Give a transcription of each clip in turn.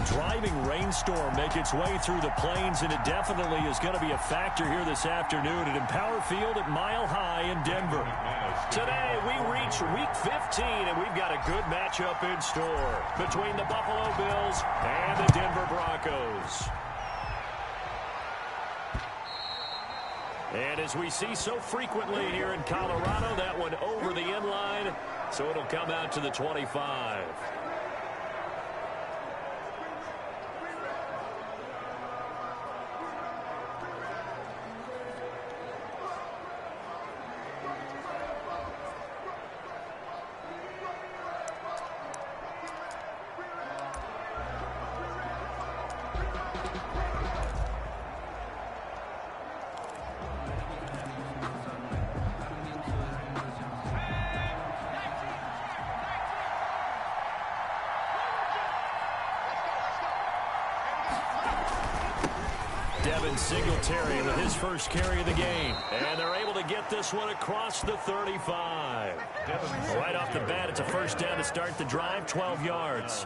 driving rainstorm make its way through the plains, and it definitely is going to be a factor here this afternoon at Empower Field at Mile High in Denver. Today, we reach Week 15, and we've got a good matchup in store between the Buffalo Bills and the Denver Broncos. And as we see so frequently here in Colorado, that one over the end line, so it'll come out to the 25. Singletary with his first carry of the game. And they're able to get this one across the 35. Right off the bat, it's a first down to start the drive, 12 yards.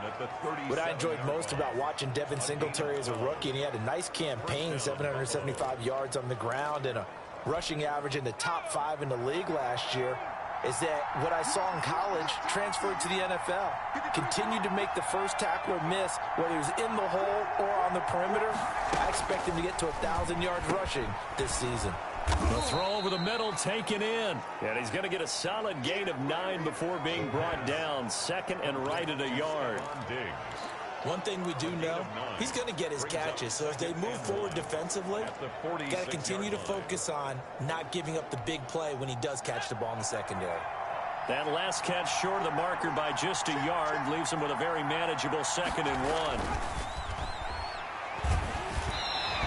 What I enjoyed most about watching Devin Singletary as a rookie, and he had a nice campaign, 775 yards on the ground and a rushing average in the top 5 in the league last year, is that what I saw in college transferred to the NFL. Continued to make the first tackler miss, whether he was in the hole or on the perimeter. I expect him to get to 1,000 yards rushing this season. The throw over the middle taken in. And he's going to get a solid gain of 9 before being brought down. Second and right at a yard. One thing we do know, he's going to get his catches. So as they move forward defensively, got to continue to focus on not giving up the big play when he does catch the ball in the secondary. That last catch short of the marker by just a yard leaves him with a very manageable 2nd and 1.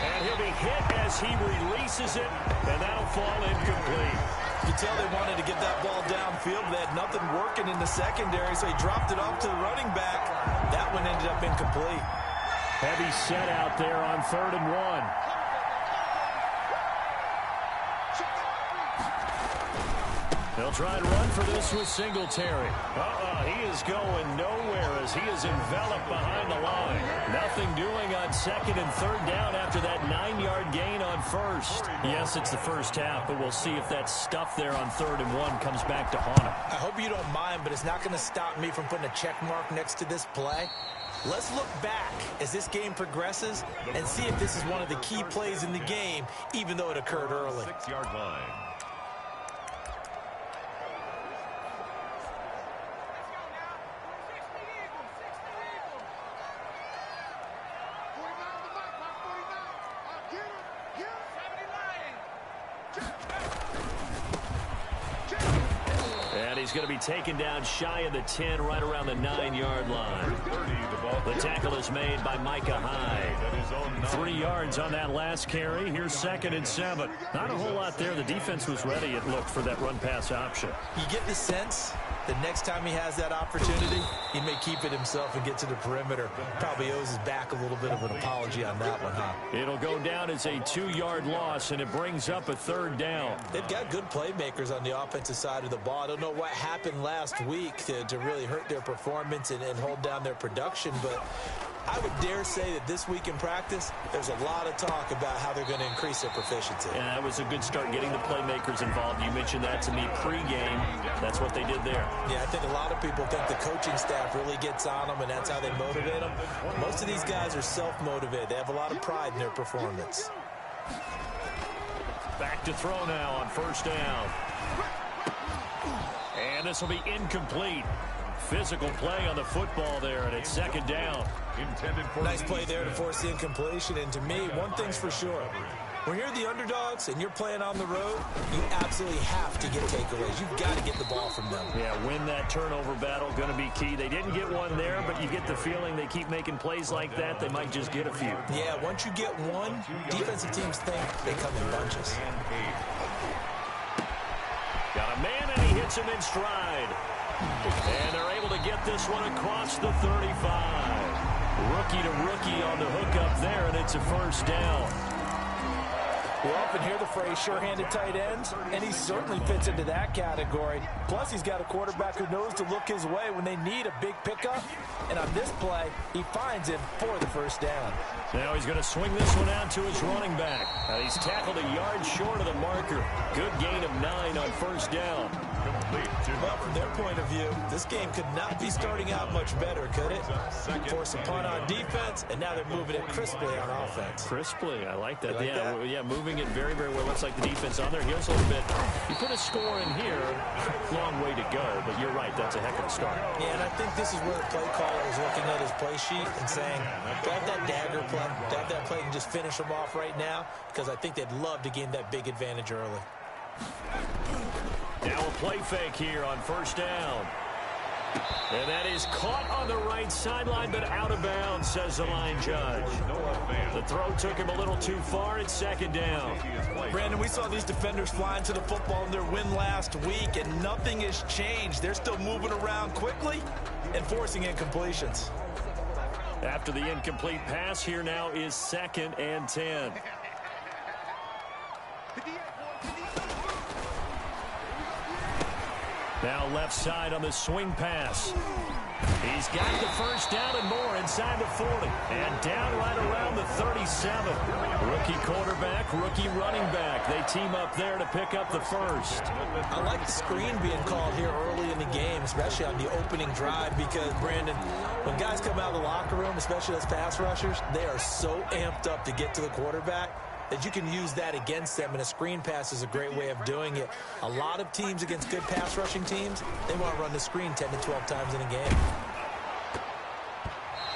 And he'll be hit as he releases it, and that'll fall incomplete. You can tell they wanted to get that ball downfield. They had nothing working in the secondary, so he dropped it off to the running back. That one ended up incomplete. Heavy set out there on 3rd and 1. They'll try and run for this with Singletary. He is going nowhere as he is enveloped behind the line. Nothing doing on 2nd and 3rd down after that 9-yard gain on 1st. Yes, it's the first half, but we'll see if that stuff there on 3rd and 1 comes back to haunt him. I hope you don't mind, but it's not going to stop me from putting a check mark next to this play. Let's look back as this game progresses and see if this is one of the key plays in the game, even though it occurred early. 6-yard line. He's going to be taken down shy of the 10, right around the 9-yard line. The tackle is made by Micah Hyde. 3 yards on that last carry. Here's 2nd and 7. Not a whole lot there. The defense was ready, it looked, for that run-pass option. You get the sense that next time he has that opportunity, he may keep it himself and get to the perimeter. Probably owes his back a little bit of an apology on that one, huh? It'll go down as a 2-yard loss, and it brings up a 3rd down. They've got good playmakers on the offensive side of the ball. I don't know what happened last week to really hurt their performance and hold down their production, but I would dare say that this week in practice, there's a lot of talk about how they're going to increase their proficiency. And that was a good start getting the playmakers involved. You mentioned that to me pregame. That's what they did there. Yeah, I think a lot of people think the coaching staff really gets on them, and that's how they motivate them. Most of these guys are self-motivated. They have a lot of pride in their performance. Back to throw now on 1st down. And this will be incomplete. Physical play on the football there, and it's 2nd down. Nice play there to force the incompletion. And to me, one thing's for sure. When you're the underdogs and you're playing on the road, you absolutely have to get takeaways. You've got to get the ball from them. Yeah, win that turnover battle, going to be key. They didn't get one there, but you get the feeling they keep making plays like that, they might just get a few. Yeah, once you get one, defensive teams think they come in bunches. Got a man, and he hits him in stride. And they're able to get this one across the 35. Rookie to rookie on the hookup there, and it's a 1st down. We often hear the phrase sure-handed tight ends, and he certainly fits into that category. Plus, he's got a quarterback who knows to look his way when they need a big pickup. And on this play, he finds him for the first down. Now he's going to swing this one out to his running back. He's tackled a yard short of the marker. Good gain of 9 on first down. Well, from their point of view, this game could not be starting out much better, could it? Force a punt on defense, and now they're moving it crisply on offense. Crisply, I like that. Yeah, yeah, moving it very, very well. Looks like the defense on their heels a little bit. You put a score in here, long way to go, but you're right, that's a heck of a start. Yeah, and I think this is where the play caller is looking at his play sheet and saying, do I have that dagger play? Do I have that play and just finish them off right now? Because I think they'd love to gain that big advantage early. Now a play fake here on first down. And that is caught on the right sideline, but out of bounds, says the line judge. The throw took him a little too far. It's second down. Brandon, we saw these defenders flying to the football in their win last week, and nothing has changed. They're still moving around quickly and forcing incompletions. After the incomplete pass, here now is 2nd and 10. Now left side on the swing pass. He's got the first down and more inside the 40. And down right around the 37. Rookie quarterback, rookie running back. They team up there to pick up the first. I like the screen being called here early in the game, especially on the opening drive, because, Brandon, when guys come out of the locker room, especially as pass rushers, they are so amped up to get to the quarterback that you can use that against them, and a screen pass is a great way of doing it. A lot of teams against good pass rushing teams, they want to run the screen 10 to 12 times in a game.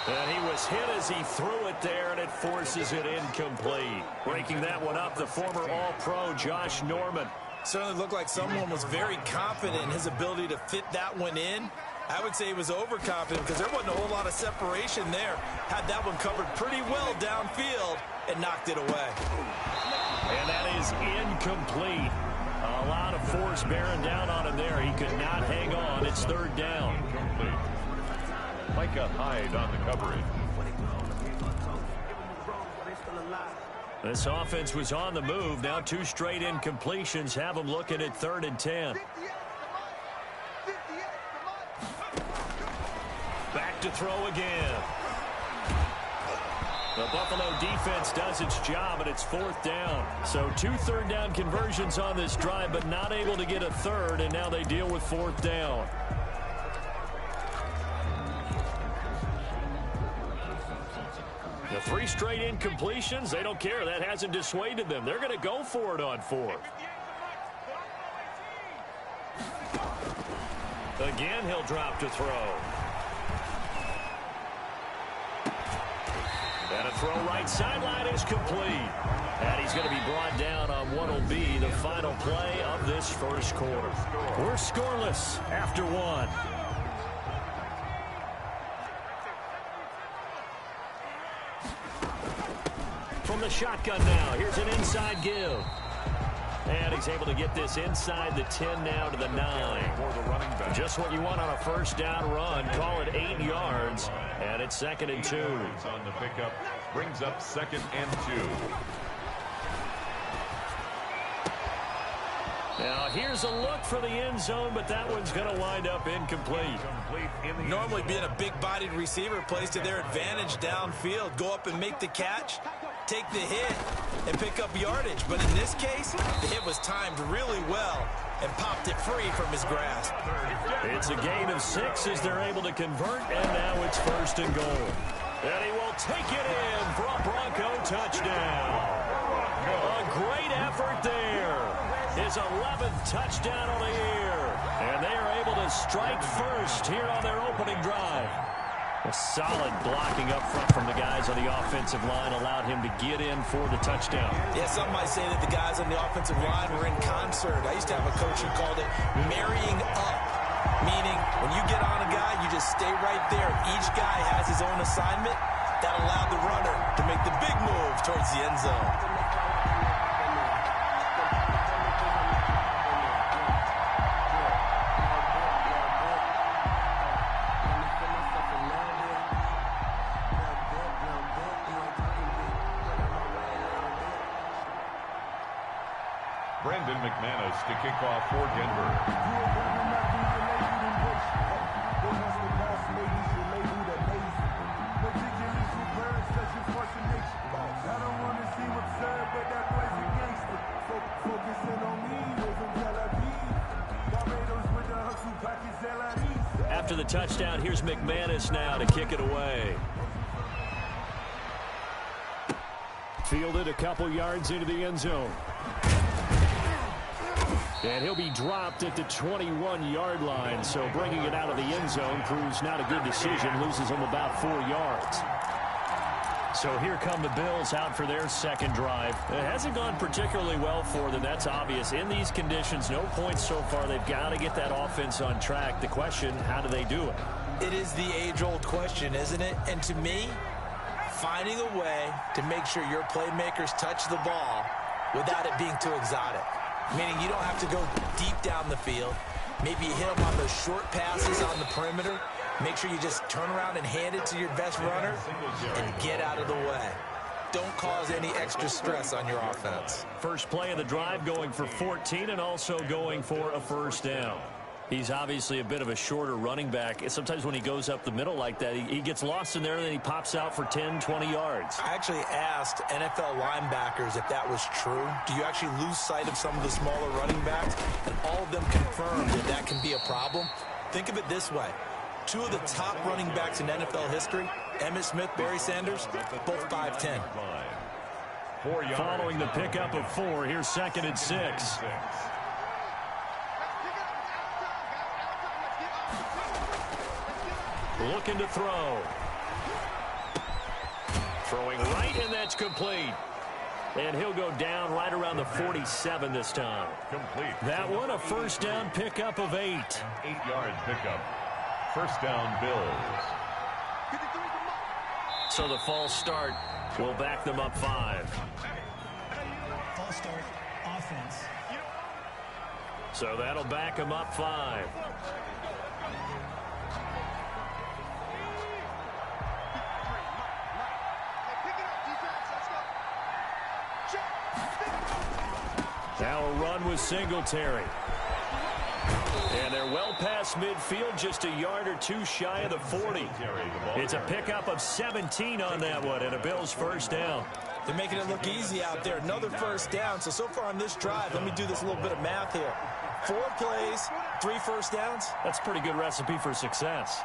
And he was hit as he threw it there, and it forces it incomplete. Breaking that one up, the former All-Pro Josh Norman. Certainly looked like someone was very confident in his ability to fit that one in. I would say he was overconfident because there wasn't a whole lot of separation there. Had that one covered pretty well downfield and knocked it away. And that is incomplete. A lot of force bearing down on him there. He could not hang on. It's 3rd down. Incomplete. Micah Hyde on the coverage. This offense was on the move. Now 2 straight incompletions have them looking at 3rd and 10. Back to throw again. The Buffalo defense does its job, and it's 4th down. So 2 third down conversions on this drive, but not able to get a third, and now they deal with 4th down. The 3 straight incompletions, they don't care. That hasn't dissuaded them. They're going to go for it on 4th. Again, he'll drop to throw. And a throw right sideline is complete. And he's going to be brought down on what will be the final play of this first quarter. We're scoreless after 1. From the shotgun now, here's an inside give. And he's able to get this inside the 10 now to the 9. Just what you want on a first down run. Call it 8 yards. And it's 2nd and 2. On the pickup, brings up 2nd and 2. Now here's a look for the end zone, but that one's going to wind up incomplete. Normally being a big-bodied receiver plays to their advantage downfield. Go up and make the catch, take the hit, and pick up yardage. But in this case, the hit was timed really well and popped it free from his grasp. It's a gain of 6 as they're able to convert, and now it's 1st and goal. And he will take it in for a Bronco touchdown. A great effort there. His 11th touchdown on the year. And they are able to strike first here on their opening drive. A solid blocking up front from the guys on the offensive line allowed him to get in for the touchdown. Yeah, some might say that the guys on the offensive line were in concert. I used to have a coach who called it marrying up, meaning when you get on a guy, you just stay right there. Each guy has his own assignment that allowed the runner to make the big move towards the end zone. McManus to kick off for Denver. After the touchdown, here's McManus now to kick it away. Fielded a couple yards into the end zone. And he'll be dropped at the 21-yard line, so bringing it out of the end zone proves not a good decision, loses him about 4 yards. So here come the Bills out for their second drive. It hasn't gone particularly well for them, that's obvious. In these conditions, no points so far. They've got to get that offense on track. The question, how do they do it? It is the age-old question, isn't it? And to me, finding a way to make sure your playmakers touch the ball without it being too exotic. Meaning you don't have to go deep down the field. Maybe you hit them on those short passes on the perimeter. Make sure you just turn around and hand it to your best runner and get out of the way. Don't cause any extra stress on your offense. First play of the drive going for 14 and also going for a first down. He's obviously a bit of a shorter running back. Sometimes when he goes up the middle like that, he gets lost in there and then he pops out for 10, 20 yards. I actually asked NFL linebackers if that was true. Do you actually lose sight of some of the smaller running backs? And all of them confirmed that that can be a problem. Think of it this way. 2 of the top running backs in NFL history, Emmitt Smith, Barry Sanders, both 5'10". Following the pickup of 4, here's 2nd and 6. Looking to throw. Throwing right, and that's complete. And he'll go down right around the 47 this time. Complete. That one, a first down pickup of 8. 8-yard pickup. First down, Bills. So the false start will back them up 5. False start, offense. So that'll back them up 5. Now a run with Singletary. And they're well past midfield, just a yard or 2 shy of the 40. It's a pickup of 17 on that one, and a Bills first down. They're making it look easy out there. Another first down. So far on this drive, let me do this little bit of math here. 4 plays, 3 first downs. That's a pretty good recipe for success.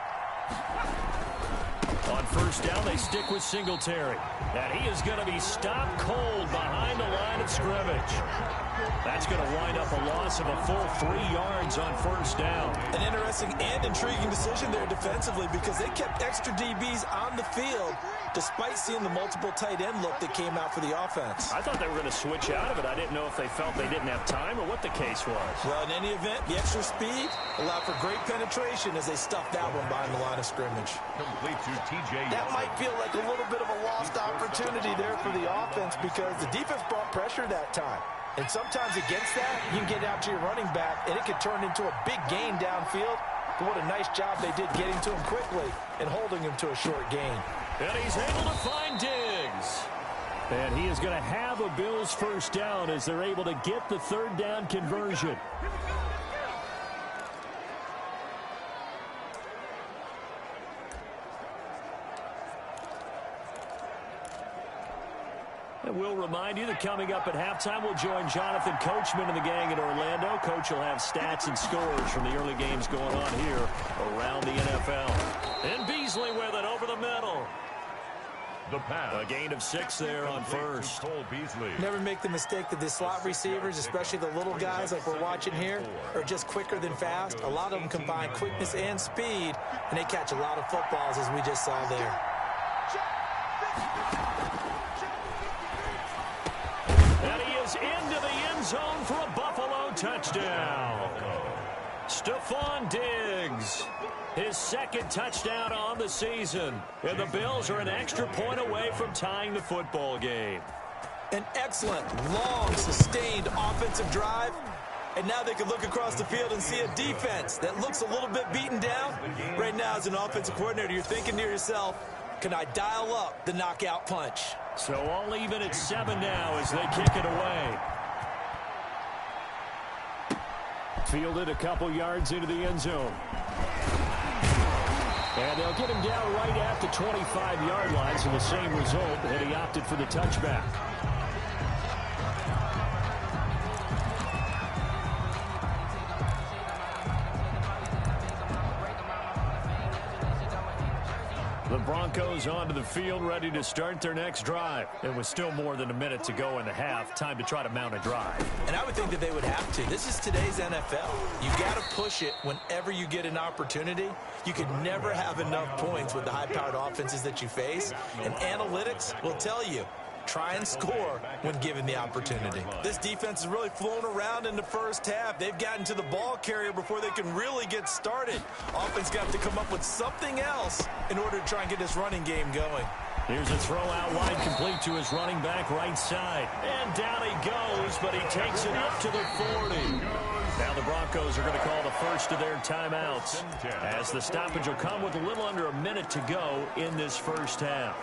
On first down, they stick with Singletary. And he is going to be stopped cold behind the line of scrimmage. That's going to wind up a loss of a full 3 yards on first down. An interesting and intriguing decision there defensively because they kept extra DBs on the field despite seeing the multiple tight end look that came out for the offense. I thought they were going to switch out of it. I didn't know if they felt they didn't have time or what the case was. Well, in any event, the extra speed allowed for great penetration as they stuffed that one behind the line of scrimmage. Complete to TJ. That might feel like a little bit of a lost opportunity there for the offense because the defense brought pressure that time. And sometimes against that, you can get out to your running back, and it could turn into a big gain downfield. But what a nice job they did getting to him quickly and holding him to a short gain. And he's able to find Diggs. And he is going to have a Bills first down as they're able to get the third down conversion. And we'll remind you that coming up at halftime, we'll join Jonathan Coachman and the gang in Orlando. Coach will have stats and scores from the early games going on here around the NFL. And Beasley with it over the middle. The pass. A gain of 6 there on first. Never make the mistake that the slot receivers, especially the little guys like we're watching here, are just quicker than fast. A lot of them combine quickness and speed, and they catch a lot of footballs as we just saw there. And he is into the end zone for a Buffalo touchdown. Stephon Diggs, his second touchdown on the season. And the Bills are an extra point away from tying the football game. An excellent, long, sustained offensive drive. And now they can look across the field and see a defense that looks a little bit beaten down. Right now, as an offensive coordinator, you're thinking to yourself, can I dial up the knockout punch? So all even at 7 now as they kick it away. Fielded a couple yards into the end zone. And they'll get him down right at the 25-yard line, so the same result, and he opted for the touchback. The Broncos onto the field, ready to start their next drive. And with still more than a minute to go in the half, time to try to mount a drive. And I would think that they would have to. This is today's NFL. You got to push it whenever you get an opportunity. You can never have enough points with the high-powered offenses that you face. And analytics will tell you, try and score when given the opportunity. This defense is really flown around in the first half. They've gotten to the ball carrier before they can really get started. Offense got to come up with something else in order to try and get this running game going. Here's a throw out wide, complete to his running back right side. And down he goes, but he takes it up to the 40. Now the Broncos are going to call the first of their timeouts, as the stoppage will come with a little under a minute to go in this first half.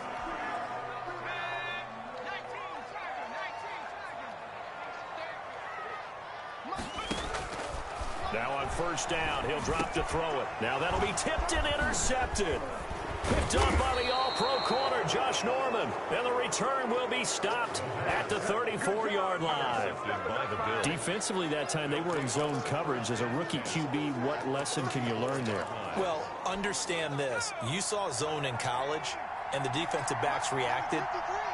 Now on first down, he'll drop to throw it. Now that'll be tipped and intercepted. Picked up by the all-pro corner, Josh Norman. And the return will be stopped at the 34-yard line. Defensively that time, they were in zone coverage. As a rookie QB, what lesson can you learn there? Well, understand this. You saw zone in college, and the defensive backs reacted,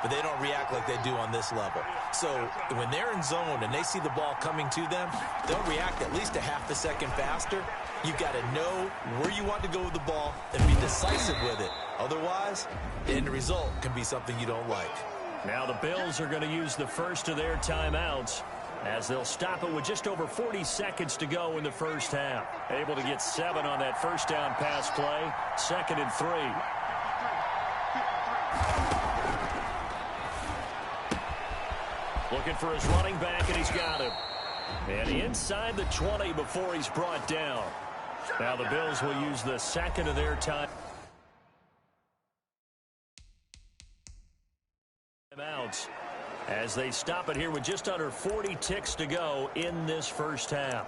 but they don't react like they do on this level. So when they're in zone and they see the ball coming to them, they'll react at least a half a second faster. You've got to know where you want to go with the ball and be decisive with it. Otherwise, the end result can be something you don't like. Now the Bills are going to use the first of their timeouts, as they'll stop it with just over 40 seconds to go in the first half. Able to get 7 on that first down pass play. 2nd and 3. Looking for his running back, and he's got him. And inside the 20 before he's brought down. Now the Bills will use the second of their timeouts, as they stop it here with just under 40 ticks to go in this first half.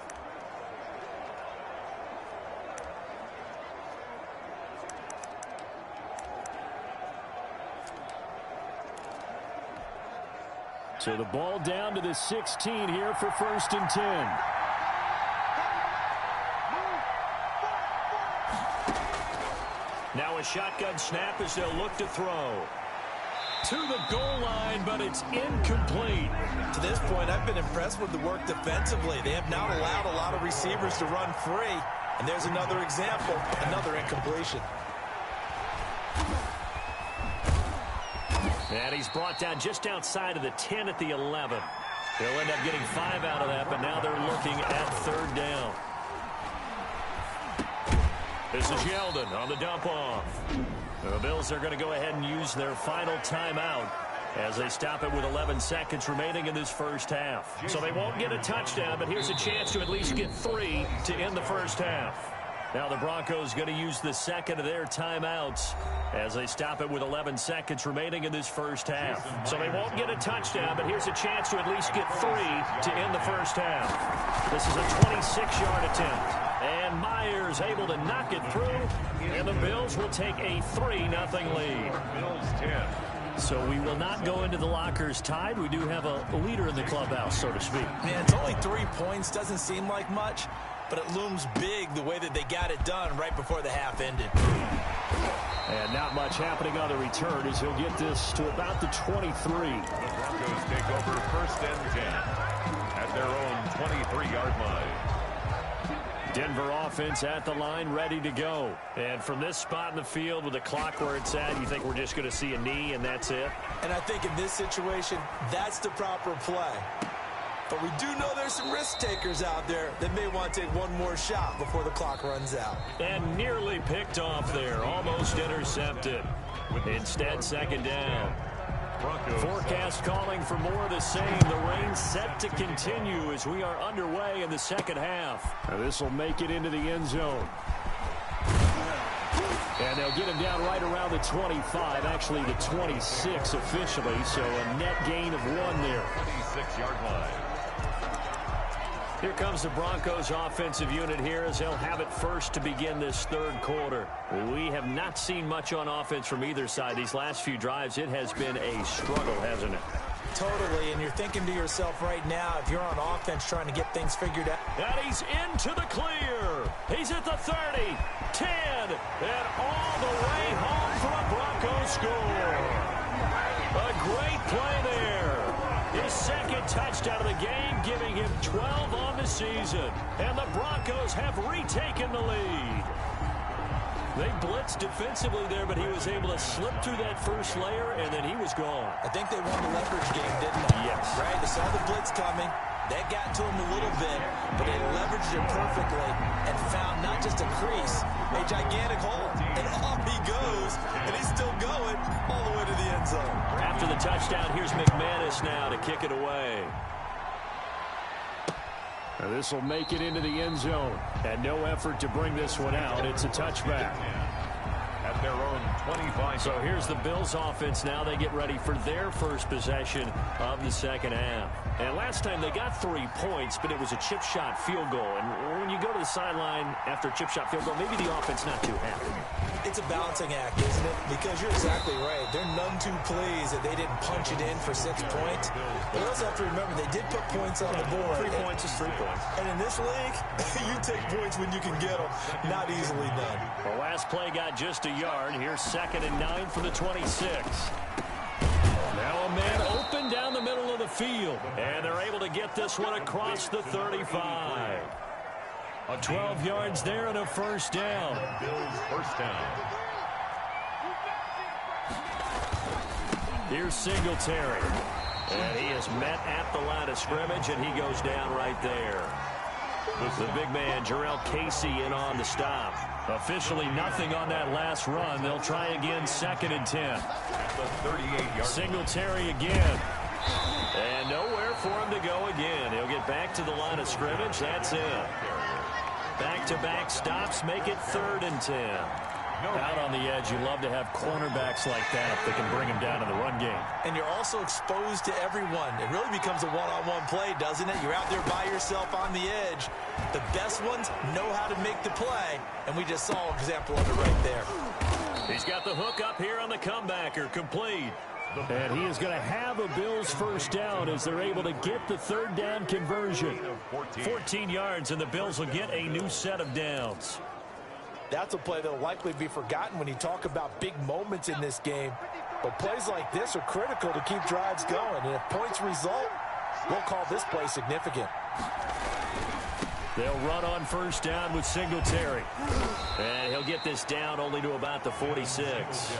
So the ball down to the 16 here for 1st and 10. Now a shotgun snap as they'll look to throw. To the goal line, but it's incomplete. To this point, I've been impressed with the work defensively. They have not allowed a lot of receivers to run free. And there's another example, another incompletion. And he's brought down just outside of the 10 at the 11. They'll end up getting 5 out of that, but now they're looking at 3rd down. This is Yeldon on the dump off. The Bills are going to go ahead and use their final timeout as they stop it with 11 seconds remaining in this first half. So they won't get a touchdown, but here's a chance to at least get 3 to end the first half. Now the Broncos going to use the second of their timeouts as they stop it with 11 seconds remaining in this first half. So they won't get a touchdown, but here's a chance to at least get 3 to end the first half. This is a 26-yard attempt. And Myers able to knock it through, and the Bills will take a 3-0 lead. Bills 10. So we will not go into the lockers tied. We do have a leader in the clubhouse, so to speak. Man, it's only 3 points. Doesn't seem like much, but it looms big the way that they got it done right before the half ended. And not much happening on the return as he'll get this to about the 23. The Broncos take over 1st and 10 at their own 23-yard line. Denver offense at the line, ready to go. And from this spot in the field with the clock where it's at, you think we're just going to see a knee and that's it? And I think in this situation, that's the proper play. But we do know there's some risk takers out there that may want to take one more shot before the clock runs out. And nearly picked off there, almost intercepted. Instead, 2nd down. Broncos. Forecast calling for more of the same. The rain set to continue as we are underway in the second half. Now this will make it into the end zone. And they'll get him down right around the 25, actually the 26 officially, so a net gain of 1 there. 26-yard line. Here comes the Broncos offensive unit here as they'll have it first to begin this third quarter. We have not seen much on offense from either side. These last few drives, it has been a struggle, hasn't it? Totally, and you're thinking to yourself right now, if you're on offense trying to get things figured out. And he's into the clear. He's at the 30, 10, and all the way home for a Broncos score. A great play there. His second touchdown of the game, giving him 12 on the season. And the Broncos have retaken the lead. They blitzed defensively there, but he was able to slip through that first layer, and then he was gone. I think they won the leverage game, didn't they? Yes. Right? They saw the blitz coming. That got to him a little bit, but they leveraged it perfectly and found not just a crease, a gigantic hole. And off he goes, and he's still going all the way to the end zone. After the touchdown, here's McManus now to kick it away. Now this will make it into the end zone. And no effort to bring this one out. It's a touchback. At their own 25. So here's the Bills offense now. They get ready for their first possession of the second half. And last time they got 3 points, but it was a chip shot field goal. And when you go to the sideline after a chip shot field goal, maybe the offense not too happy. It's a balancing act, isn't it? Because you're exactly right. They're none too pleased that they didn't punch it in for 6 points. But you also have to remember they did put points on the board. 3 points is 3 points. And in this league, you take points when you can get them. Not easily done. The last play got just a yard. Here's 2nd and 9 for the 26. Now a man open down the middle of the field. And they're able to get this one across the 35. 12 yards there and a first down. Bills first down. Here's Singletary. And he is met at the line of scrimmage, and he goes down right there. The big man, Jarrell Casey, in on the stop. Officially nothing on that last run. They'll try again, 2nd and 10. At the 38-yard. Singletary again. And nowhere for him to go again. He'll get back to the line of scrimmage. That's it. Back-to-back stops make it 3rd and 10. Out on the edge, you love to have cornerbacks like that can bring him down in the run game. And you're also exposed to everyone. It really becomes a one-on-one play, doesn't it? You're out there by yourself on the edge. The best ones know how to make the play, and we just saw an example of it right there. He's got the hook up here on the comebacker, complete. And he is going to have a Bills first down as they're able to get the 3rd down conversion. 14 yards, and the Bills will get a new set of downs. That's a play that will likely be forgotten when you talk about big moments in this game. But plays like this are critical to keep drives going. And if points result, we'll call this play significant. They'll run on first down with Singletary. And he'll get this down only to about the 46.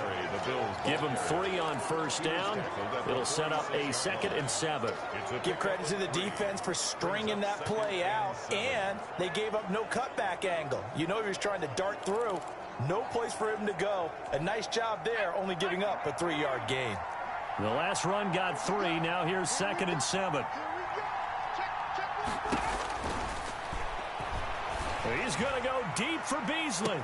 Give him 3 on first down. It'll set up a 2nd and 7. Give credit to the defense for stringing that play out. And they gave up no cutback angle. You know he was trying to dart through. No place for him to go. A nice job there, only giving up a 3-yard gain. The last run got 3. Now here's 2nd and 7. He's going to go deep for Beasley.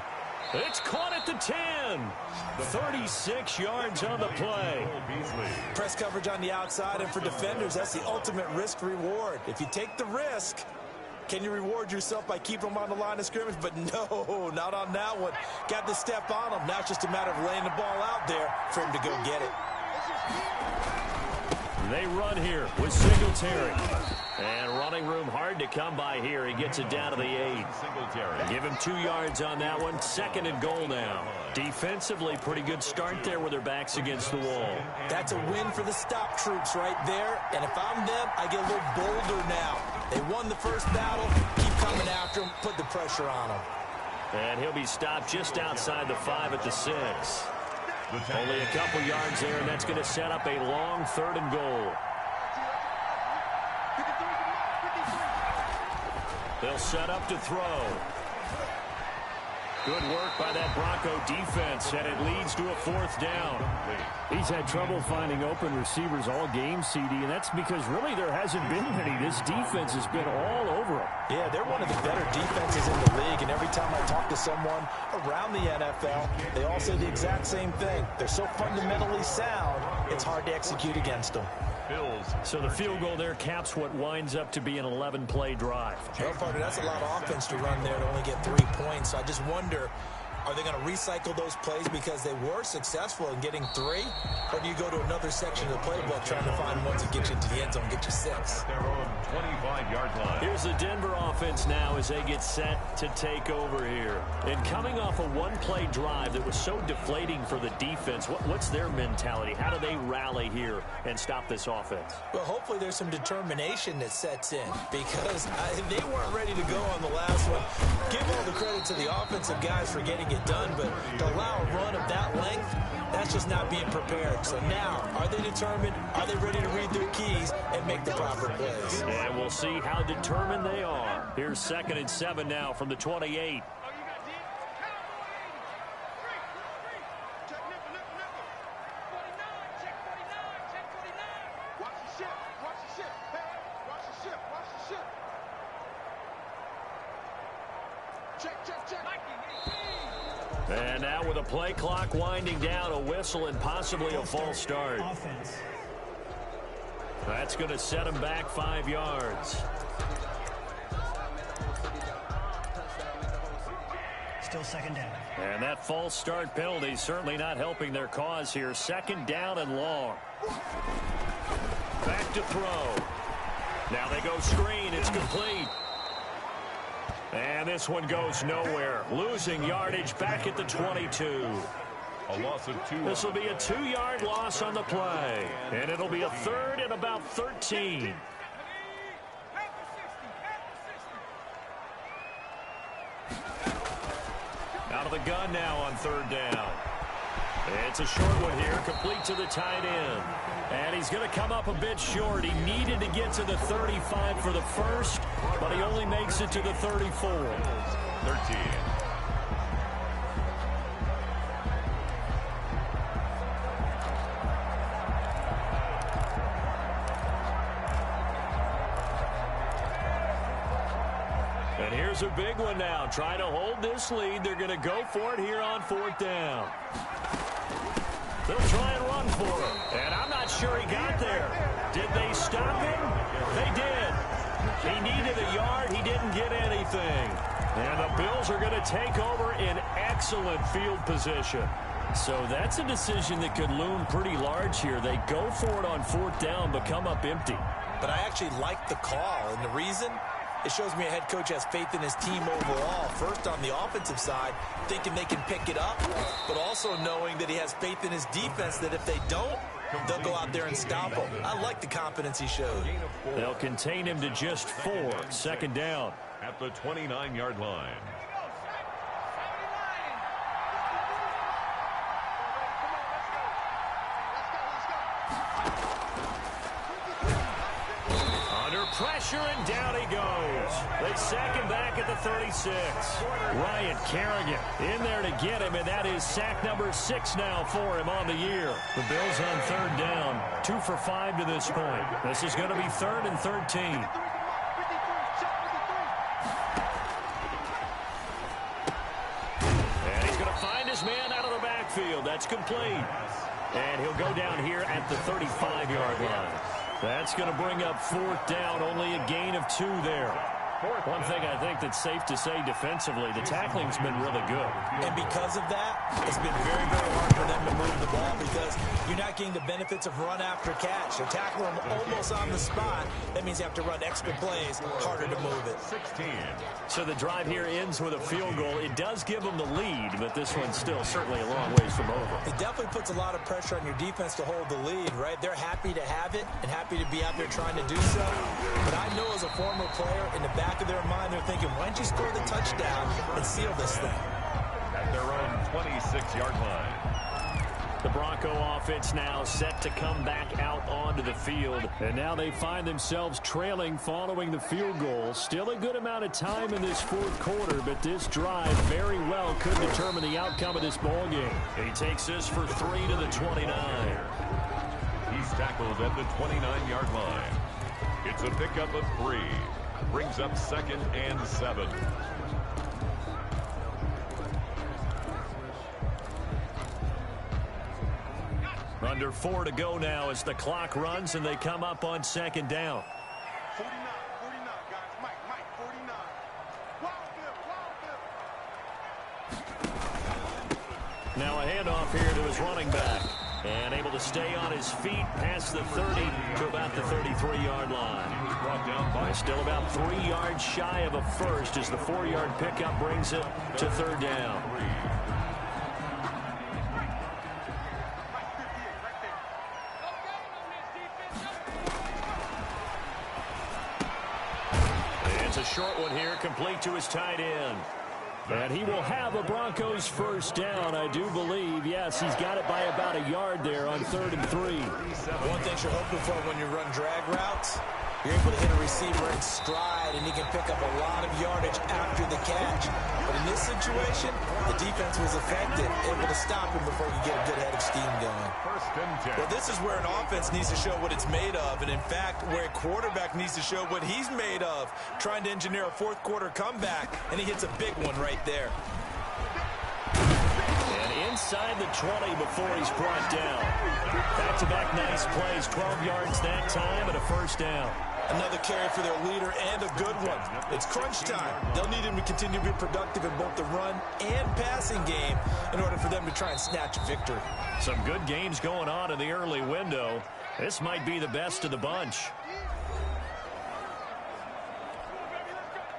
It's caught at the 10. 36 yards on the play. Press coverage on the outside, and for defenders, that's the ultimate risk-reward. If you take the risk, can you reward yourself by keeping them on the line of scrimmage? But no, not on that one. Got the step on him. Now it's just a matter of laying the ball out there for him to go get it. They run here with Singletary. And running room hard to come by here. He gets it down to the 8. Give him 2 yards on that one. 2nd and goal now. Defensively, pretty good start there with their backs against the wall. That's a win for the stop troops right there. And if I'm them, I get a little bolder now. They won the first battle. Keep coming after them. Put the pressure on them. And he'll be stopped just outside the 5 at the 6. Only a couple yards there, and that's going to set up a long 3rd and goal. They'll set up to throw. Good work by that Bronco defense, and it leads to a 4th down. He's had trouble finding open receivers all game, CD, and that's because really there hasn't been many. This defense has been all over him. Yeah, they're one of the better defenses in the league, and every time I talk to someone around the NFL, they all say the exact same thing. They're so fundamentally sound, it's hard to execute against them. Bills. So the field goal there caps what winds up to be an 11-play drive. Well, partner, that's a lot of offense to run there to only get 3 points. So I just wonder, are they going to recycle those plays because they were successful in getting 3? Or do you go to another section of the playbook trying to find ones that get you into the end zone, get you 6? Their own 25-yard line. Here's the Denver offense now as they get set to take over here. And coming off a one-play drive that was so deflating for the defense, what's their mentality? How do they rally here and stop this offense? Well, hopefully there's some determination that sets in because they weren't ready to go on the last one. Give all the credit to the offensive guys for getting it done, but to allow a run of that length, that's just not being prepared. So now, are they determined? Are they ready to read their keys and make the proper plays? And we'll see how determined they are. Here's 2nd and 7 now from the 28. And now with a play clock winding down, a whistle and possibly a false start. Offense. That's going to set him back 5 yards. Still 2nd down. And that false start penalty certainly not helping their cause here. 2nd down and long. Back to throw. Now they go screen. It's complete. And this one goes nowhere. Losing yardage back at the 22. A loss of 2. This will be a 2-yard loss on the play. And it'll be a 3rd and about 13. Out of the gun now on 3rd down. It's a short one here, complete to the tight end. And he's going to come up a bit short. He needed to get to the 35 for the first, but he only makes it to the 34. 13. And here's a big one now. Trying to hold this lead. They're going to go for it here on 4th down. They'll try and run for him. And I'm not sure he got there. Did they stop him? They did. He needed a yard. He didn't get anything. And the Bills are going to take over in excellent field position. So that's a decision that could loom pretty large here. They go for it on 4th down, but come up empty. But I actually like the call, and the reason? It shows me a head coach has faith in his team overall. First, on the offensive side, thinking they can pick it up, but also knowing that he has faith in his defense that if they don't, they'll go out there and stop him. I like the confidence he showed. They'll contain him to just 4. 2nd down. At the 29-yard line. Pressure, and down he goes. They sack him back at the 36. Ryan Kerrigan in there to get him, and that is sack number 6 now for him on the year. The Bills on 3rd down, 2 for 5 to this point. This is going to be 3rd and 13. And he's going to find his man out of the backfield. That's complete. And he'll go down here at the 35-yard line. That's going to bring up 4th down, only a gain of 2 there. One thing I think that's safe to say defensively, the tackling's been really good. And because of that, it's been very, very hard for them to move the ball because you're not getting the benefits of run after catch. You tackle them almost on the spot. That means you have to run extra plays, harder to move it. 16. So the drive here ends with a field goal. It does give them the lead, but this one's still certainly a long ways from over. It definitely puts a lot of pressure on your defense to hold the lead, right? They're happy to have it and happy to be out there trying to do so. But I know as a former player, in the back of their mind, they're thinking, why don't you score the touchdown and seal this thing? At their own 26-yard line. The Bronco offense now set to come back out onto the field. And now they find themselves trailing following the field goal. Still a good amount of time in this 4th quarter, but this drive very well could determine the outcome of this ball game. He takes this for 3 to the 29. He's tackled at the 29-yard line. It's a pickup of 3. Brings up 2nd and 7. Under 4 to go now as the clock runs and they come up on second down. 49, guys. Mike, 49. Now a handoff here to his running back. And able to stay on his feet past the 30 to about the 33-yard line. Brought down by Still about 3 yards shy of a first as the 4-yard pickup brings it to third down. It's a short one here, complete to his tight end. And he will have a Broncos first down, I do believe. Yes, he's got it by about a yard there on 3rd and 3. One thing you're hoping for when you run drag routes, you're able to hit a receiver in stride, and he can pick up a lot of yardage after the catch. But in this situation, the defense was effective, able to stop him before you get a good head of steam going. first and 10. Well, this is where an offense needs to show what it's made of, and in fact, where a quarterback needs to show what he's made of, trying to engineer a fourth-quarter comeback, and he hits a big one right there. And inside the 20 before he's brought down. Back-to-back nice plays, 12 yards that time and a first down. Another carry for their leader and a good one. It's crunch time. They'll need him to continue to be productive in both the run and passing game in order for them to try and snatch a victory. Some good games going on in the early window. This might be the best of the bunch.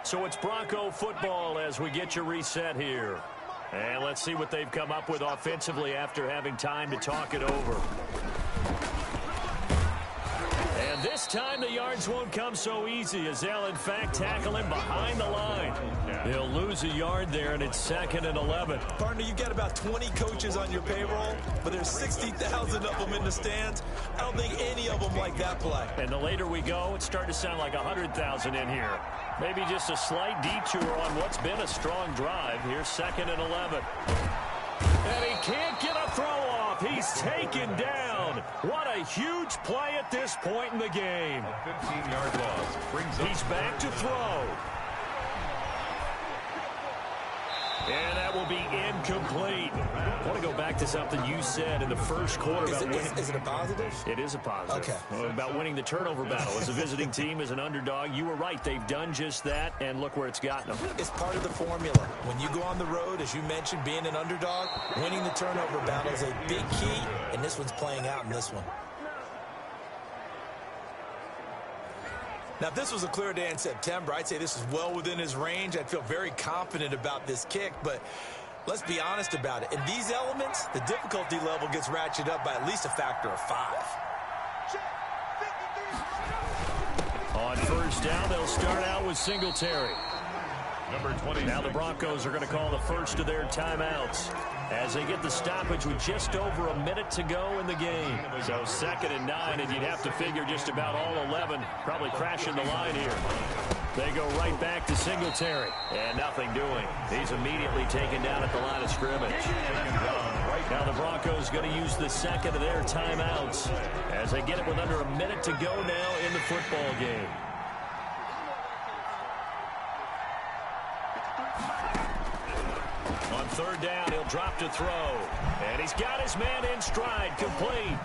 So it's Bronco football as we get you reset here. And let's see what they've come up with offensively after having time to talk it over. And this time the yards won't come so easy as they'll in fact tackle him behind the line. They'll lose a yard there, and it's 2nd and 11. Partner, you've got about 20 coaches on your payroll, but there's 60,000 of them in the stands. I don't think any of them like that play. And the later we go, it's starting to sound like 100,000 in here. Maybe just a slight detour on what's been a strong drive. Here's 2nd and 11. And he can't get a throw off. He's taken down. What a huge play at this point in the game. A 15-yard loss brings up. He's back to throw. And that will be incomplete. I want to go back to something you said in the first quarter about winning. Is it a positive? It is a positive. Okay. About winning the turnover battle. As a visiting team, as an underdog, you were right. They've done just that, and look where it's gotten them. It's part of the formula. When you go on the road, as you mentioned, being an underdog, winning the turnover battle is a big key, and this one's playing out in this one. Now, if this was a clear day in September, I'd say this is well within his range. I'd feel very confident about this kick, but let's be honest about it. In these elements, the difficulty level gets ratcheted up by at least a factor of 5. On first down, they'll start out with Singletary. Number 20. Now the Broncos are going to call the first of their timeouts as they get the stoppage with just over a minute to go in the game. So 2nd and 9, and you'd have to figure just about all 11 probably crashing the line here. They go right back to Singletary, and nothing doing. He's immediately taken down at the line of scrimmage. Now the Broncos going to use the second of their timeouts as they get it with under a minute to go now in the football game. On third down, he'll drop to throw. And he's got his man in stride, complete.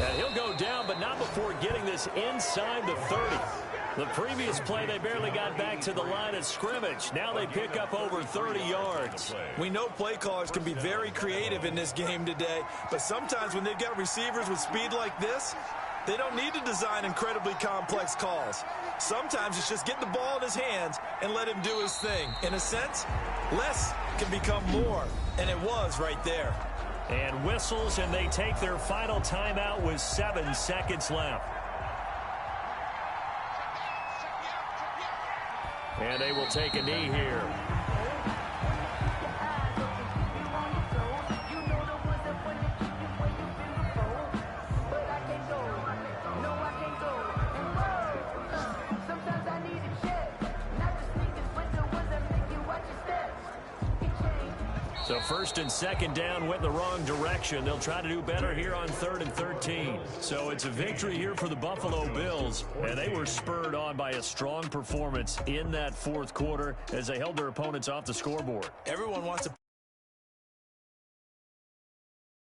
And he'll go down, but not before getting this inside the 30. The previous play, they barely got back to the line of scrimmage. Now they pick up over 30 yards. We know play callers can be very creative in this game today, but sometimes when they've got receivers with speed like this, they don't need to design incredibly complex calls. Sometimes it's just get the ball in his hands and let him do his thing. In a sense, less can become more, and it was right there. And whistles, and they take their final timeout with 7 seconds left. And they will take a knee here. So 1st and 2nd down went the wrong direction. They'll try to do better here on 3rd and 13. So it's a victory here for the Buffalo Bills. And they were spurred on by a strong performance in that 4th quarter as they held their opponents off the scoreboard. Everyone wants to